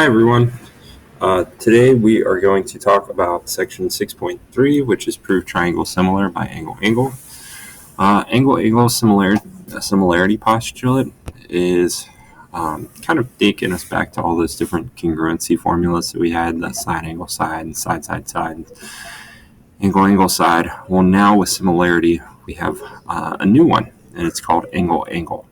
Hi everyone. Today we are going to talk about section 6.3, which is prove triangle similar by angle-angle. Angle-angle similarity postulate is kind of taking us back to all those different congruency formulas that we had, the side angle side and side side side, angle-angle side. Well, now with similarity we have a new one, and it's called angle-angle.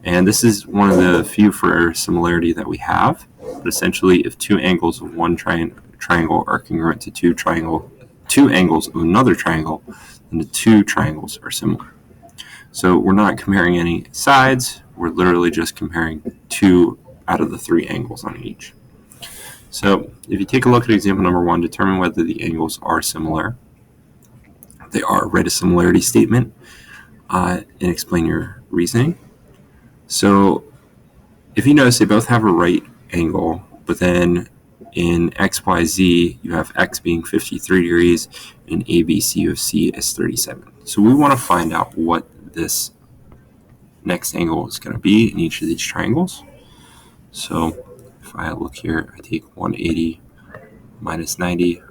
And this is one of the few for similarity that we have. But essentially, if two angles of one triangle are congruent to two angles of another triangle, then the two triangles are similar. So we're not comparing any sides. We're literally just comparing two out of the three angles on each. So if you take a look at example number 1, determine whether the angles are similar. They are. Write a similarity statement and explain your reasoning. So if you notice, they both have a right angle, but then in XYZ, you have X being 53 degrees and ABC you have C is 37. So we want to find out what this next angle is going to be in each of these triangles. So if I look here, I take 180 minus 90,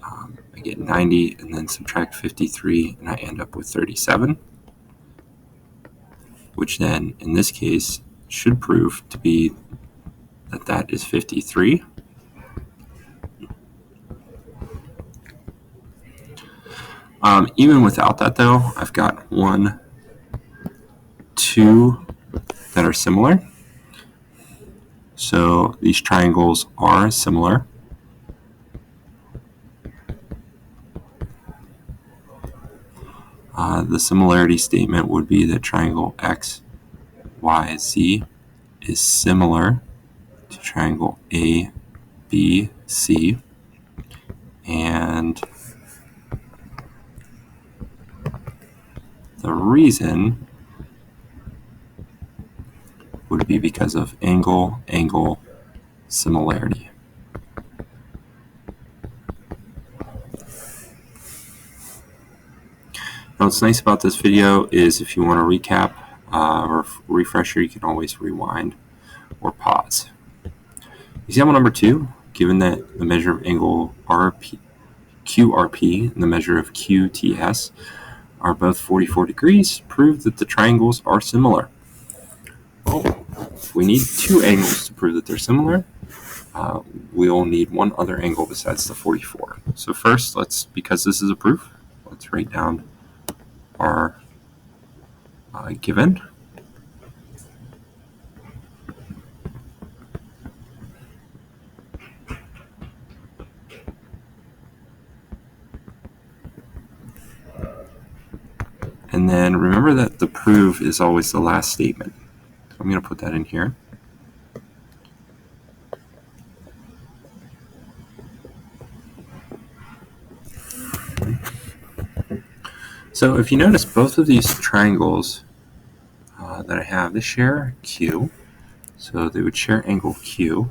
I get 90, and then subtract 53, and I end up with 37, which then, in this case, should prove to be that is 53. Even without that, though, I've got 1, 2 that are similar. So these triangles are similar. The similarity statement would be that triangle X, Y, Z is similar to triangle A, B, C, and the reason would be because of angle-angle similarity. Now, what's nice about this video is if you want to recap or refresher, you can always rewind or pause. Example number 2, given that the measure of angle QRP and the measure of QTS are both 44 degrees, prove that the triangles are similar. Oh, we need two angles to prove that they're similar. We'll need one other angle besides the 44. So first, because this is a proof, let's write down our given. And then remember that the prove is always the last statement. So I'm going to put that in here. So if you notice, both of these triangles that I have, they share Q. So they would share angle Q.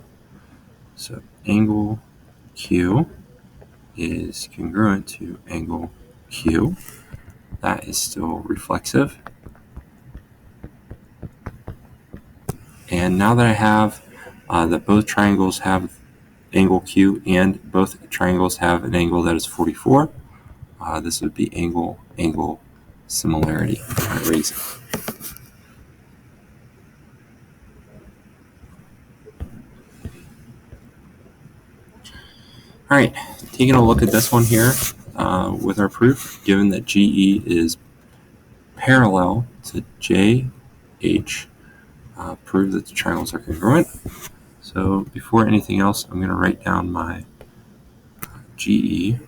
So angle Q is congruent to angle Q. That is still reflexive. And now that I have that both triangles have angle Q and both triangles have an angle that is 44, this would be angle-angle similarity reason. All right, taking a look at this one here with our proof, given that GE is parallel to JH, prove that the triangles are congruent. So before anything else, I'm going to write down my GE.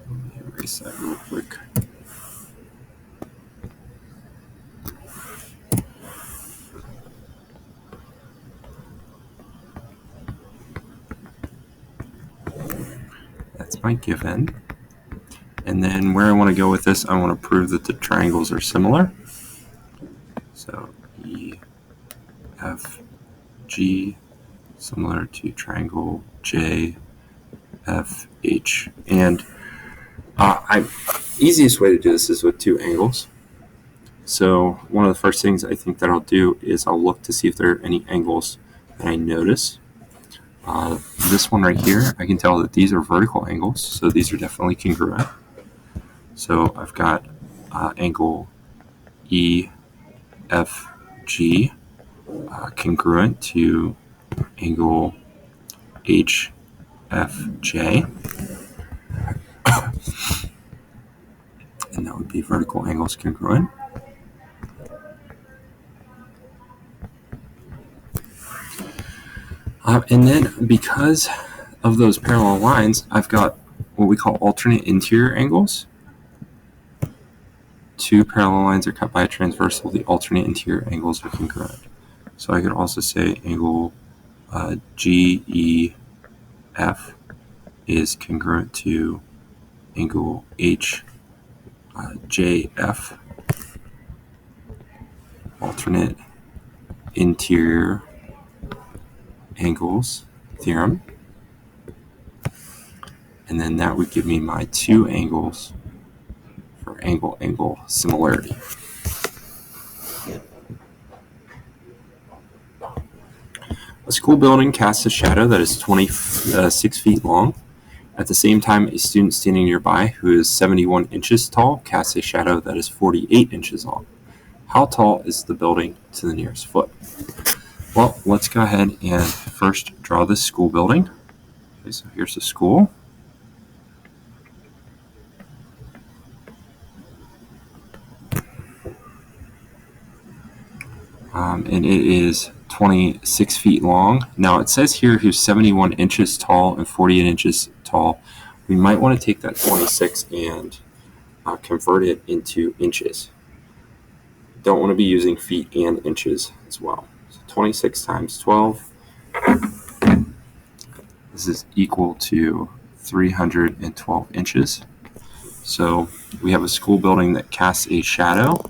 Let me erase that real quick. That's my given. And then where I want to go with this, I want to prove that the triangles are similar. So E, F, G, similar to triangle J, F, H. And easiest way to do this is with two angles. So one of the first things I think that I'll do is I'll look to see if there are any angles that I notice. This one right here, I can tell that these are vertical angles, so these are definitely congruent. So I've got angle EFG congruent to angle HFJ, and that would be vertical angles congruent. And then because of those parallel lines, I've got what we call alternate interior angles. Two parallel lines are cut by a transversal. The alternate interior angles are congruent. So I could also say angle GEF is congruent to angle HJF, alternate interior angles theorem. And then that would give me my two angles for angle-angle similarity. A school building casts a shadow that is 26 feet long. At the same time, a student standing nearby who is 71 inches tall casts a shadow that is 48 inches long. How tall is the building to the nearest foot? Well, let's go ahead and first draw this school building. Okay, so here's the school. And it is 26 feet long. Now it says here who's 71 inches tall and 48 inches tall. We might want to take that 26 and convert it into inches. Don't want to be using feet and inches as well. So 26 times 12. This is equal to 312 inches. So we have a school building that casts a shadow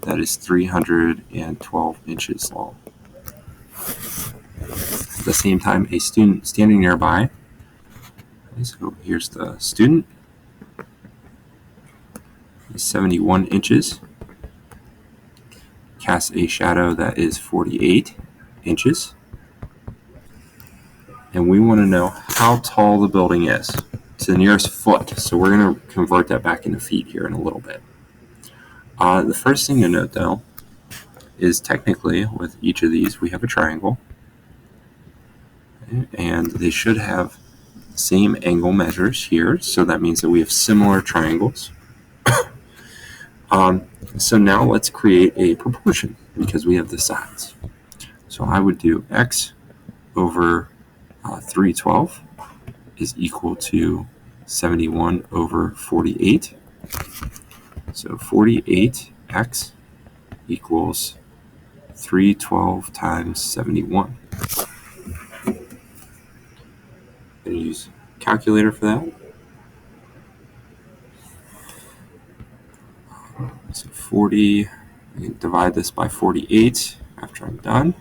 that is 312 inches long. At the same time, a student standing nearby. Okay, so here's the student. He's 71 inches. Casts a shadow that is 48 inches. And we want to know how tall the building is to the nearest foot. So we're going to convert that back into feet here in a little bit. The first thing to note, though, is technically with each of these, we have a triangle. Okay, and they should have the same angle measures here. So that means that we have similar triangles. So now let's create a proportion because we have the sides. So I would do x over 312 is equal to 71 over 48. So 48x equals 312 times 71. I'm going to use a calculator for that. So 40, I can divide this by 48 after I'm done.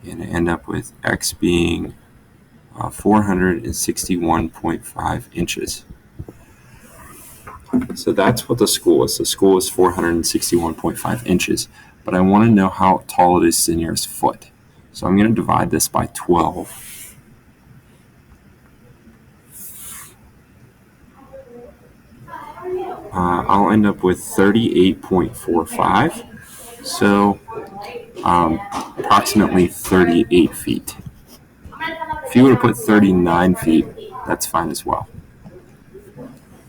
And I end up with x being 461.5 inches. So that's what the school is. The school is 461.5 inches. But I want to know how tall it is to the nearest foot. So I'm going to divide this by 12. I'll end up with 38.45. So approximately 38 feet. If you would have put 39 feet, that's fine as well.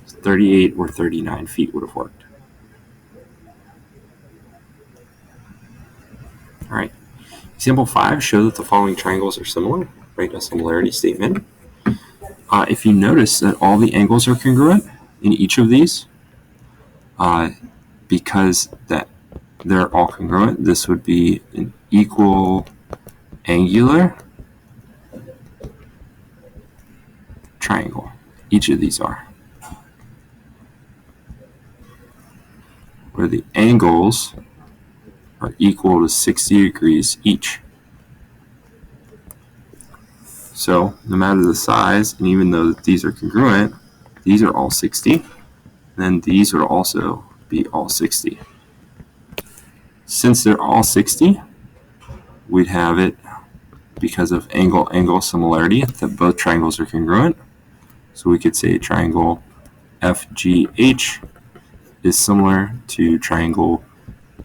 38 or 39 feet would have worked. All right. Example 5, show that the following triangles are similar. Write a similarity statement. If you notice that all the angles are congruent in each of these, because that they're all congruent, this would be an equal angular triangle. Each of these are. Where the angles are equal to 60 degrees each. So no matter the size, and even though these are congruent, these are all 60. Then these would also be all 60. Since they're all 60, we'd have it because of angle-angle similarity that both triangles are congruent. So we could say triangle FGH is similar to triangle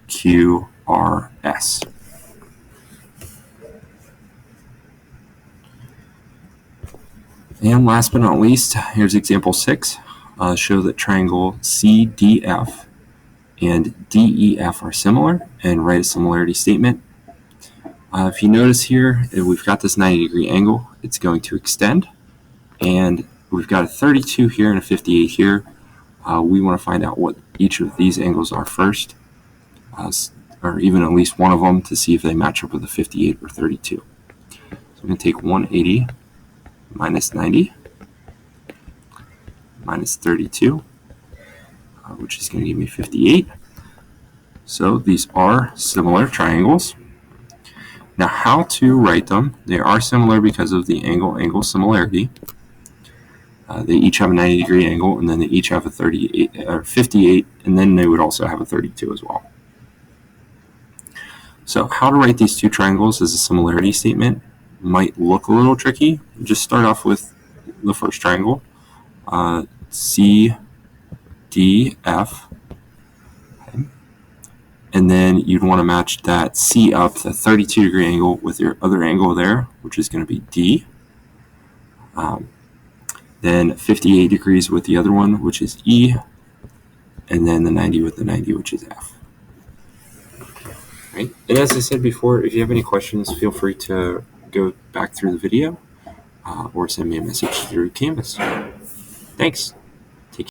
QRS. And last but not least, here's example 6. Show that triangle CDF and DEF are similar, and write a similarity statement. If you notice here, we've got this 90-degree angle. It's going to extend, and we've got a 32 here and a 58 here. We want to find out what each of these angles are first, or even at least one of them, to see if they match up with a 58 or 32. So I'm going to take 180 minus 90 minus 32, which is going to give me 58. So these are similar triangles. Now, how to write them? They are similar because of the angle-angle similarity. They each have a 90-degree angle, and then they each have a 38 or 58, and then they would also have a 32 as well. So how to write these two triangles as a similarity statement might look a little tricky. Just start off with the first triangle, CDF, okay. And then you'd want to match that C up, the 32-degree angle, with your other angle there, which is going to be D. Then 58 degrees with the other one, which is E, and then the 90 with the 90, which is F. Right? And as I said before, if you have any questions, feel free to go back through the video or send me a message through Canvas. Thanks.